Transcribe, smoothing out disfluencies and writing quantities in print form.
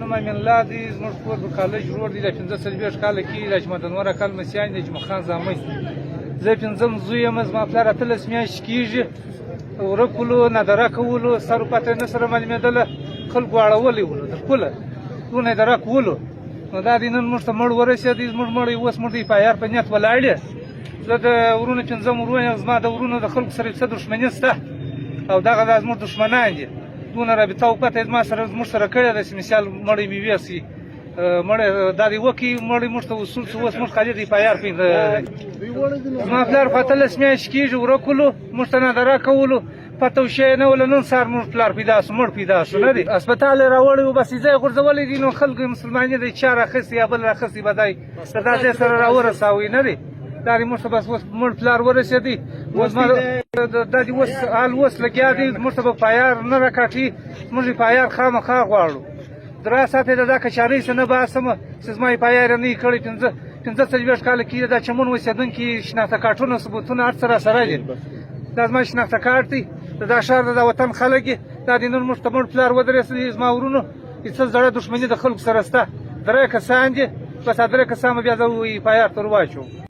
نوم امین الله دی، زموږ کور په کالج روډ دی. د 15 کاله کېږي د اجمد انور اکل مسیان د جمعه خان زامن. زه پنځم زوی یم. زما پلار 18 میاشتې کېږي ورک ولو، نادره کولو، سر پته نه سره معلومېدله، خلکو اړولی ولو د خپله دونه یې درک ولو. نو دا دی نن موږ ته مړ ورسېدی. زموږ مړی اوس موږ د پایار په نیت ولاړ یې. زه د ورونو پنځم ورور یم. زما د ورونو د خلکو سره څه دښمني شته او دغه دا زموږ دښمنان دي. دونه رابطه او پته زما سره زموږ سره کړې ده چې مثال مړی مې ویسي مړی دا دې وکړي مړی موږ ته وصول شو. اوس موږ خالي د پایار زما پلار په 18 میاشتې کېږي ورک ولو، موږ ته نادره کولو، پته وشی نه وله. نن سهار موږ پلار پیدا شو، مړ پیدا شو نه دی. هسپتال یې راوړی و، بس ځای یې غورځولی دي. نو خلکو مسلماني دی چا راخیستې یا بل راخیستې به دی د دا ځای سره راورساوی نه دی. دا دی موږ ته بس اوس مړ پلار ورسېدی. اوس دا دی اوس حال اوس لګیا دی. موږ ته به پایار نه راکاټي، موږ یې پایار خامخا غواړو. درا ساعته د دا کچارۍ څه نه باسمه چې زما یې پایار یې نه یې کړی. 15 کاله کېږي دا چمن اوسېدونکي شناخته کارټونه ثبوتونه هر څه راسره دي. دا زما شناخته کارت دی، د دا ښار د وطن خلک یې. دا دی نن موږ ته مړ پلار ودرېدلی. زما ورونو څه زړه دښمني د خلکو سره شته. 3 کسان دي، بس 3 کسان بیا زه پایار ته ور واچوم.